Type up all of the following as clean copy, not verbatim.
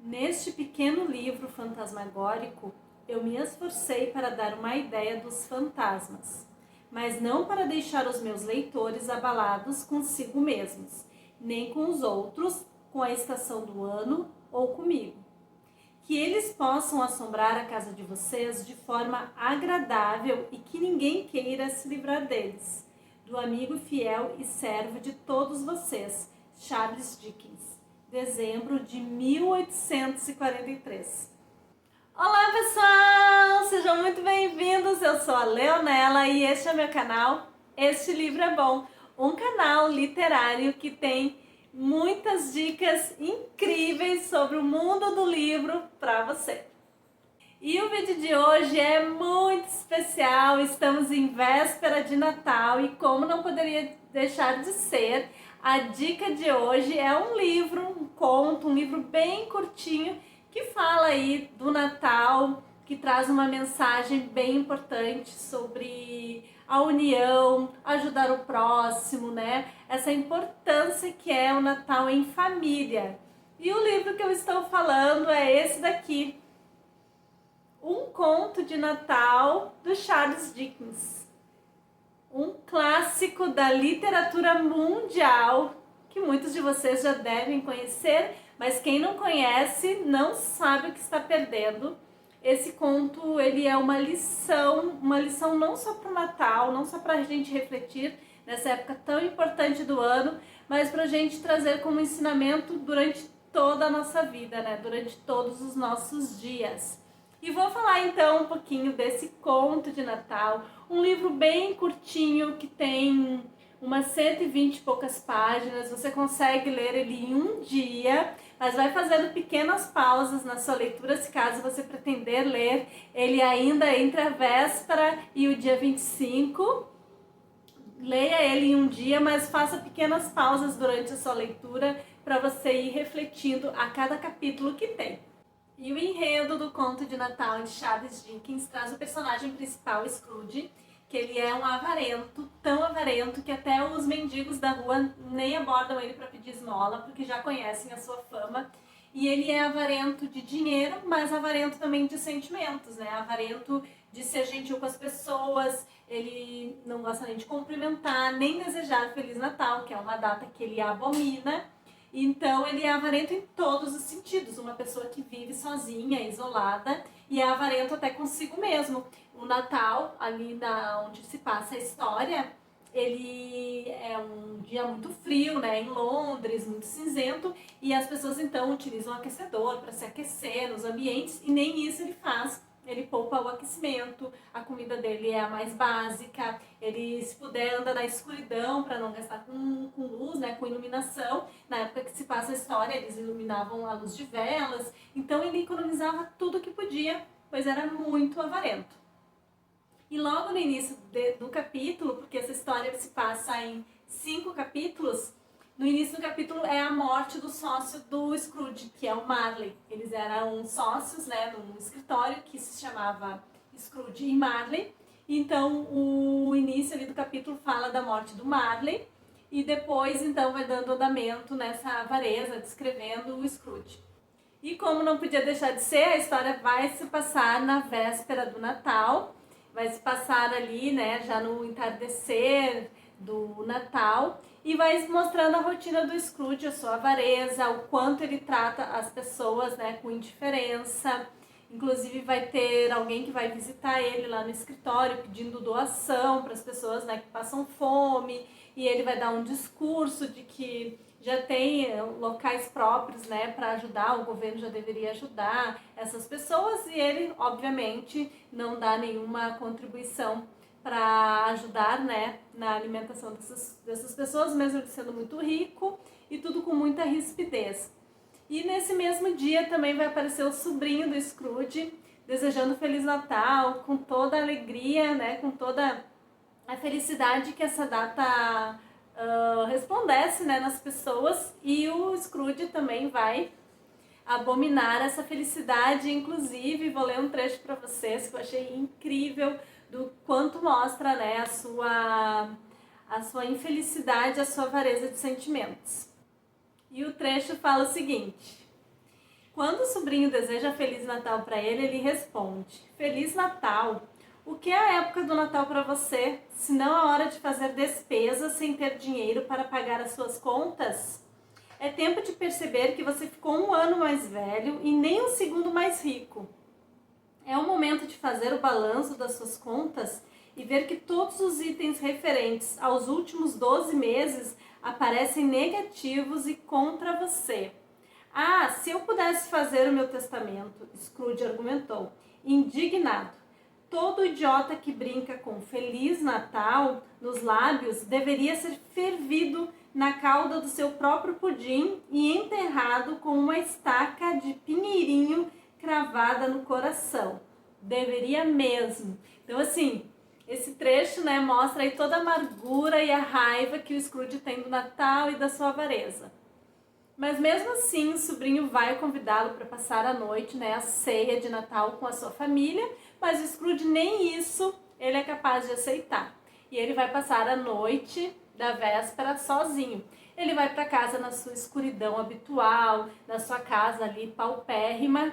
Neste pequeno livro fantasmagórico, eu me esforcei para dar uma ideia dos fantasmas, mas não para deixar os meus leitores abalados consigo mesmos, nem com os outros, com a estação do ano ou comigo. Que eles possam assombrar a casa de vocês de forma agradável e que ninguém queira se livrar deles. Do amigo fiel e servo de todos vocês, Charles Dickens. Dezembro de 1843. Olá pessoal, sejam muito bem-vindos, eu sou a Leonela e este é meu canal Este Livro é Bom, um canal literário que tem muitas dicas incríveis sobre o mundo do livro para você. E o vídeo de hoje é muito especial, estamos em véspera de Natal e como não poderia deixar de ser, a dica de hoje é um livro, um conto, um livro bem curtinho que fala aí do Natal, que traz uma mensagem bem importante sobre a união, ajudar o próximo, né? Essa importância que é o Natal em família. E o livro que eu estou falando é esse daqui, Um Conto de Natal, do Charles Dickens. Um clássico da literatura mundial, que muitos de vocês já devem conhecer, mas quem não conhece não sabe o que está perdendo. Esse conto, ele é uma lição não só para o Natal, não só para a gente refletir nessa época tão importante do ano, mas para a gente trazer como ensinamento durante toda a nossa vida, né? Durante todos os nossos dias. E vou falar então um pouquinho desse conto de Natal, um livro bem curtinho que tem umas 120 e poucas páginas, você consegue ler ele em um dia, mas vai fazendo pequenas pausas na sua leitura, se caso você pretender ler ele ainda entre a véspera e o dia 25. Leia ele em um dia, mas faça pequenas pausas durante a sua leitura para você ir refletindo a cada capítulo que tem. E o enredo do conto de Natal de Charles Dickens traz o personagem principal, Scrooge, que ele é um avarento, tão avarento que até os mendigos da rua nem abordam ele para pedir esmola, porque já conhecem a sua fama. E ele é avarento de dinheiro, mas avarento também de sentimentos, né? Avarento de ser gentil com as pessoas, ele não gosta nem de cumprimentar, nem desejar Feliz Natal, que é uma data que ele abomina. Então ele é avarento em todos os sentidos, uma pessoa que vive sozinha, isolada, e é avarento até consigo mesmo. O Natal, ali onde se passa a história, ele é um dia muito frio, né, em Londres, muito cinzento, e as pessoas então utilizam o aquecedor para se aquecer nos ambientes, e nem isso ele faz. Ele poupa o aquecimento, a comida dele é a mais básica, ele, se puder, anda na escuridão para não gastar com luz, né, com iluminação. Na época que se passa a história, eles iluminavam a luz de velas, então ele economizava tudo que podia, pois era muito avarento. E logo no início do capítulo, porque essa história se passa em 5 capítulos, no início do capítulo é a morte do sócio do Scrooge, que é o Marley. Eles eram sócios, né, num escritório que se chamava Scrooge e Marley. Então o início ali do capítulo fala da morte do Marley e depois então vai dando andamento nessa avareza, descrevendo o Scrooge. E como não podia deixar de ser, a história vai se passar na véspera do Natal, vai se passar ali, né, já no entardecer do Natal, e vai mostrando a rotina do Scrooge, a sua avareza, o quanto ele trata as pessoas, né, com indiferença. Inclusive vai ter alguém que vai visitar ele lá no escritório pedindo doação para as pessoas, né, que passam fome, e ele vai dar um discurso de que já tem locais próprios, né, para ajudar, o governo já deveria ajudar essas pessoas, e ele, obviamente, não dá nenhuma contribuição para ajudar, né, na alimentação dessas pessoas, mesmo ele sendo muito rico, e tudo com muita rispidez. E nesse mesmo dia também vai aparecer o sobrinho do Scrooge, desejando Feliz Natal, com toda a alegria, né, com toda a felicidade que essa data resplandece, né, nas pessoas. E o Scrooge também vai abominar essa felicidade. Inclusive, vou ler um trecho para vocês que eu achei incrível, do quanto mostra, né, a sua infelicidade, a sua avareza de sentimentos. E o trecho fala o seguinte: Quando o sobrinho deseja Feliz Natal para ele, ele responde: Feliz Natal! O que é a época do Natal para você, se não a hora de fazer despesas sem ter dinheiro para pagar as suas contas? É tempo de perceber que você ficou um ano mais velho e nem um segundo mais rico. É o momento de fazer o balanço das suas contas e ver que todos os itens referentes aos últimos 12 meses aparecem negativos e contra você. Ah, se eu pudesse fazer o meu testamento, Scrooge argumentou, indignado. Todo idiota que brinca com Feliz Natal nos lábios deveria ser fervido na calda do seu próprio pudim e enterrado com uma estaca de pinheirinho cravada no coração. Deveria mesmo. Então, assim, esse trecho, né, mostra aí toda a amargura e a raiva que o Scrooge tem do Natal e da sua avareza. Mas mesmo assim, o sobrinho vai convidá-lo para passar a noite, né, a ceia de Natal com a sua família, mas o Scrooge nem isso ele é capaz de aceitar. E ele vai passar a noite da véspera sozinho. Ele vai para casa na sua escuridão habitual, na sua casa ali paupérrima.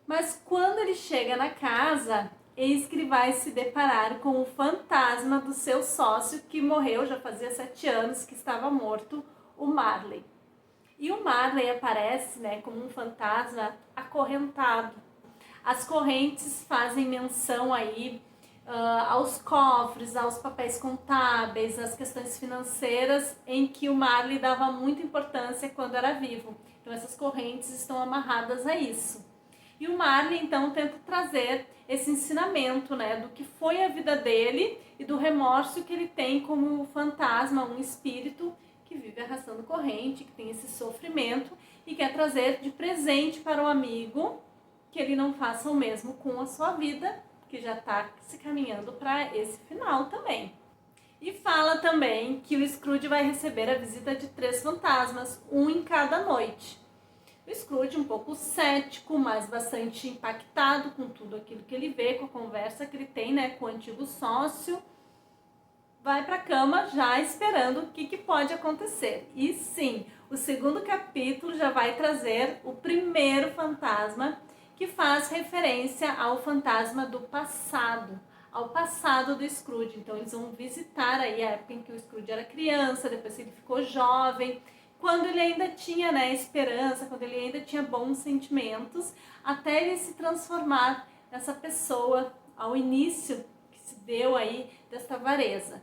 Mas quando ele chega na casa, eis que ele vai se deparar com o fantasma do seu sócio que morreu já fazia 7 anos, que estava morto, o Marley. E o Marley aparece, né, como um fantasma acorrentado. As correntes fazem menção aí aos cofres, aos papéis contábeis, às questões financeiras em que o Marley dava muita importância quando era vivo. Então essas correntes estão amarradas a isso. E o Marley então tenta trazer esse ensinamento, né, do que foi a vida dele e do remorso que ele tem como fantasma, um espírito que vive arrastando corrente, que tem esse sofrimento e quer trazer de presente para o amigo que ele não faça o mesmo com a sua vida, que já está se caminhando para esse final também. E fala também que o Scrooge vai receber a visita de 3 fantasmas, um em cada noite. O Scrooge, um pouco cético, mas bastante impactado com tudo aquilo que ele vê, com a conversa que ele tem, né, com o antigo sócio, vai para a cama já esperando o que pode acontecer. E sim, o segundo capítulo já vai trazer o primeiro fantasma, que faz referência ao fantasma do passado, ao passado do Scrooge. Então eles vão visitar aí a época em que o Scrooge era criança, depois que ele ficou jovem, quando ele ainda tinha, né, esperança, quando ele ainda tinha bons sentimentos, até ele se transformar nessa pessoa ao início que se deu aí desta avareza.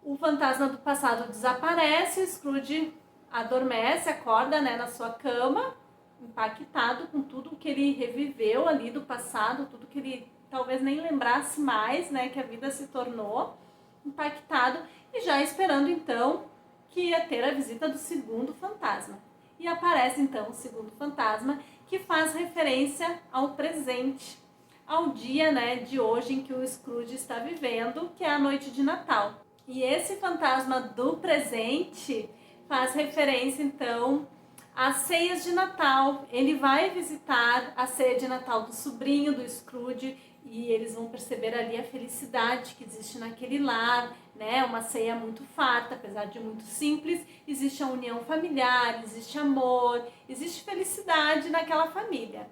O fantasma do passado desaparece, o Scrooge adormece, acorda, né, na sua cama, impactado com tudo que ele reviveu ali do passado, tudo que ele talvez nem lembrasse mais, né, que a vida se tornou, impactado e já esperando então que ia ter a visita do segundo fantasma. E aparece então o segundo fantasma, que faz referência ao presente, ao dia, né, de hoje em que o Scrooge está vivendo, que é a noite de Natal. E esse fantasma do presente faz referência então às ceias de Natal. Ele vai visitar a ceia de Natal do sobrinho do Scrooge e eles vão perceber ali a felicidade que existe naquele lar, né? Uma ceia muito farta, apesar de muito simples. Existe a união familiar, existe amor, existe felicidade naquela família.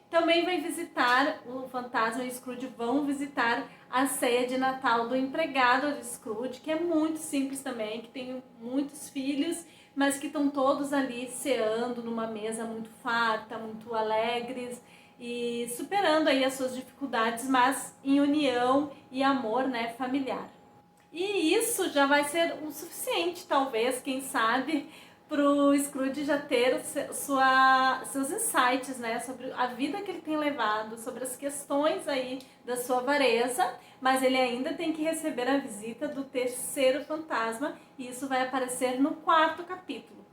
Também vai visitar, o fantasma e o Scrooge vão visitar a ceia de Natal do empregado de Scrooge, que é muito simples também, que tem muitos filhos, mas que estão todos ali ceando numa mesa muito farta, muito alegres e superando aí as suas dificuldades, mas em união e amor, né, familiar. E isso já vai ser o suficiente, talvez, quem sabe, para o Scrooge já ter seus insights, né, sobre a vida que ele tem levado, sobre as questões aí da sua avareza, mas ele ainda tem que receber a visita do terceiro fantasma, e isso vai aparecer no 4º capítulo.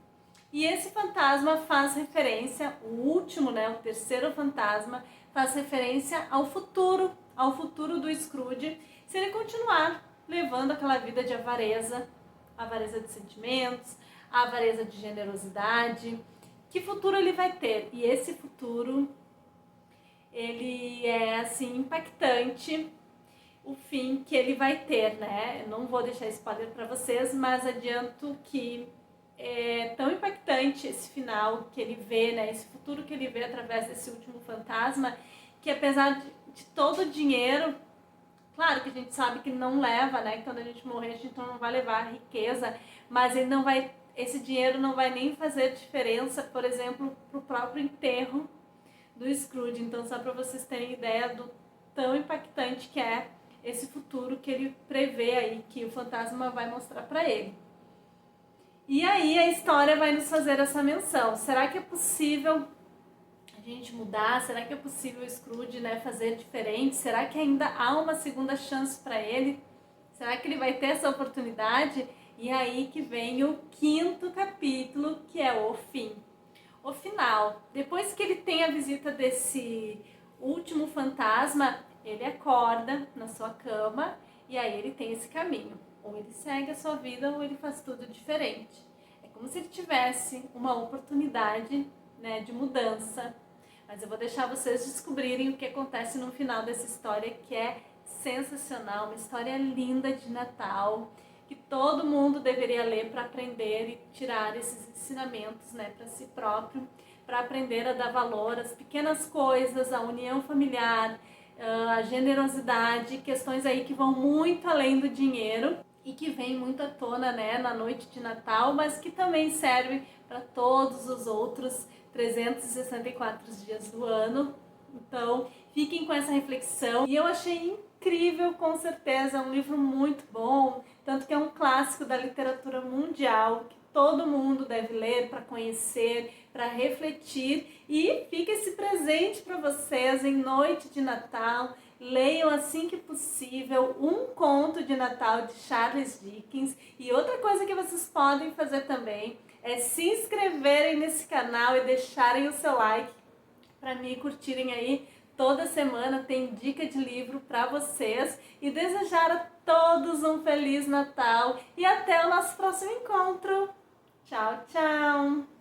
E esse fantasma faz referência, o último, né, o terceiro fantasma, faz referência ao futuro do Scrooge, se ele continuar levando aquela vida de avareza de sentimentos, a avareza de generosidade. Que futuro ele vai ter? E esse futuro, ele é assim impactante, o fim que ele vai ter, né? Eu não vou deixar spoiler para vocês, mas adianto que é tão impactante esse final que ele vê, né? Esse futuro que ele vê através desse último fantasma, que apesar de todo o dinheiro, claro que a gente sabe que não leva, né? Quando a gente morrer, a gente não vai levar a riqueza, mas ele não vai, esse dinheiro não vai nem fazer diferença, por exemplo, para o próprio enterro do Scrooge. Então, só para vocês terem ideia do tão impactante que é esse futuro que ele prevê aí, que o fantasma vai mostrar para ele. E aí a história vai nos fazer essa menção. Será que é possível a gente mudar? Será que é possível o Scrooge, né, fazer diferente? Será que ainda há uma segunda chance para ele? Será que ele vai ter essa oportunidade? E aí que vem o 5º capítulo, que é o fim. O final. Depois que ele tem a visita desse último fantasma, ele acorda na sua cama e aí ele tem esse caminho. Ou ele segue a sua vida ou ele faz tudo diferente. É como se ele tivesse uma oportunidade, né, de mudança. Mas eu vou deixar vocês descobrirem o que acontece no final dessa história, que é sensacional, uma história linda de Natal, que todo mundo deveria ler para aprender e tirar esses ensinamentos, né, para si próprio, para aprender a dar valor às pequenas coisas, à união familiar, a generosidade, questões aí que vão muito além do dinheiro e que vem muito à tona, né, na noite de Natal, mas que também serve para todos os outros 364 dias do ano. Então, fiquem com essa reflexão. E eu achei incrível, com certeza, um livro muito bom, tanto que é um clássico da literatura mundial, que todo mundo deve ler para conhecer, para refletir. E fica esse presente para vocês em noite de Natal. Leiam assim que possível um conto de Natal de Charles Dickens. E outra coisa que vocês podem fazer também é se inscreverem nesse canal e deixarem o seu like para me curtirem aí. Toda semana tem dica de livro para vocês e desejar a todos um Feliz Natal e até o nosso próximo encontro. Tchau, tchau!